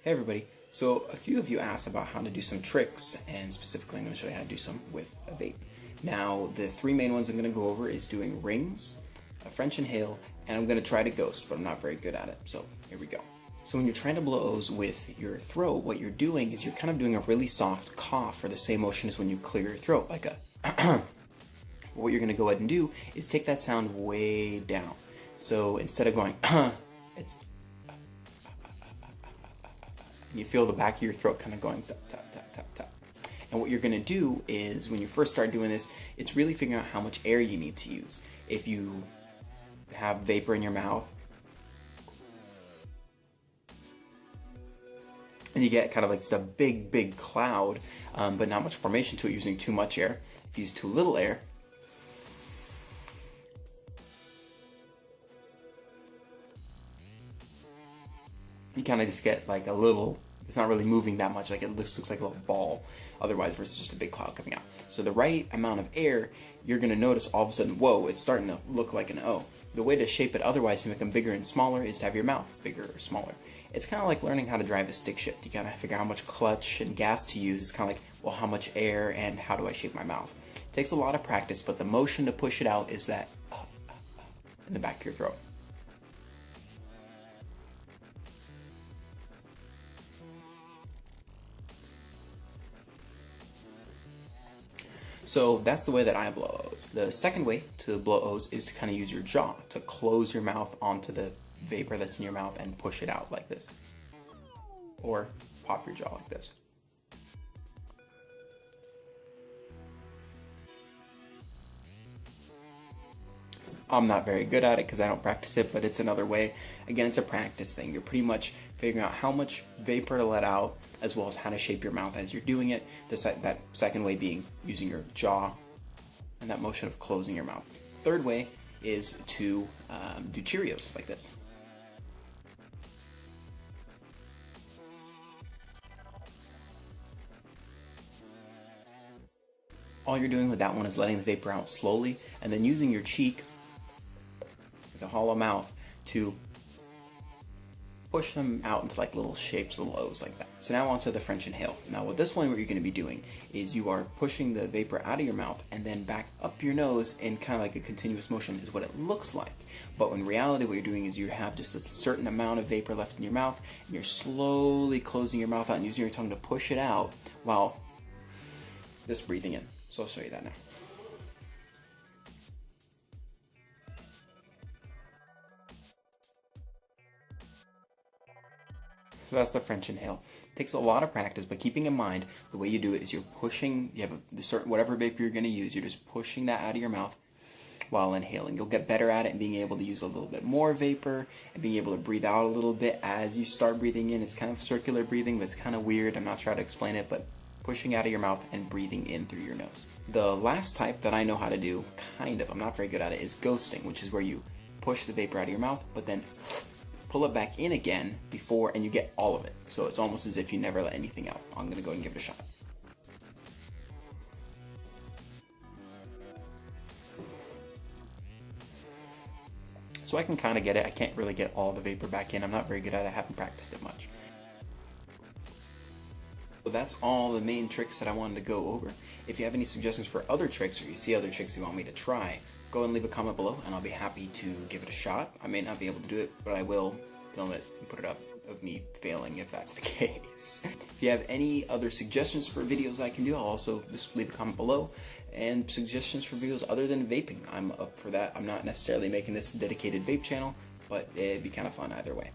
Hey everybody, so a few of you asked about how to do some tricks, and specifically I'm going to show you how to do some with a vape. Now the three main ones I'm going to go over is doing rings, a French inhale, and I'm going to try to ghost, but I'm not very good at it, so here we go. So when you're trying to blow O's with your throat, what you're doing is you're kind of doing a really soft cough, or the same motion as when you clear your throat, like a what you're going to go ahead and do is take that sound way down. So instead of going it's you feel the back of your throat kind of going tap, tap, tap, tap, tap. And what you're going to do is, when you first start doing this, it's really figuring out how much air you need to use. If you have vapor in your mouth, and you get kind of like just a big cloud, but not much formation to it using too much air. If you use too little air, you kind of just get like a little, it's not really moving that much, like it looks like a little ball otherwise versus just a big cloud coming out. So the right amount of air, you're going to notice all of a sudden, whoa, it's starting to look like an O. The way to shape it otherwise to make them bigger and smaller is to have your mouth bigger or smaller. It's kind of like learning how to drive a stick shift. You gotta figure out how much clutch and gas to use. It's kind of like, well, how much air and how do I shape my mouth? It takes a lot of practice, but the motion to push it out is that in the back of your throat. So that's the way that I blow O's. The second way to blow O's is to kind of use your jaw to close your mouth onto the vapor that's in your mouth and push it out like this. Or pop your jaw like this. I'm not very good at it because I don't practice it, but it's another way. Again, it's a practice thing. You're pretty much figuring out how much vapor to let out, as well as how to shape your mouth as you're doing it. That second way being using your jaw and that motion of closing your mouth. Third way is to do Cheerios like this. All you're doing with that one is letting the vapor out slowly, and then using your cheek, the hollow mouth, to push them out into like little shapes, little O's like that. So now onto the French inhale. Now with this one, what you're going to be doing is you are pushing the vapor out of your mouth and then back up your nose in kind of like a continuous motion is what it looks like. But in reality, what you're doing is you have just a certain amount of vapor left in your mouth, and you're slowly closing your mouth out and using your tongue to push it out while just breathing in. So I'll show you that now. So that's the French inhale. It takes a lot of practice, but keeping in mind, the way you do it is you're pushing, you have a certain, whatever vapor you're going to use, you're just pushing that out of your mouth while inhaling. You'll get better at it and being able to use a little bit more vapor and being able to breathe out a little bit as you start breathing in. It's kind of circular breathing, but it's kind of weird. I'm not trying to explain it, but pushing out of your mouth and breathing in through your nose. The last type that I know how to do, kind of, I'm not very good at it, is ghosting, which is where you push the vapor out of your mouth, but then pull it back in again before, and you get all of it. So it's almost as if you never let anything out. I'm going to go ahead and give it a shot. So I can kind of get it. I can't really get all the vapor back in. I'm not very good at it. I haven't practiced it much. So that's all the main tricks that I wanted to go over. If you have any suggestions for other tricks, or you see other tricks you want me to try, go and leave a comment below and I'll be happy to give it a shot. I may not be able to do it, but I will film it and put it up of me failing if that's the case. If you have any other suggestions for videos I can do, I'll also just leave a comment below. And suggestions for videos other than vaping, I'm up for that. I'm not necessarily making this a dedicated vape channel, but it'd be kind of fun either way.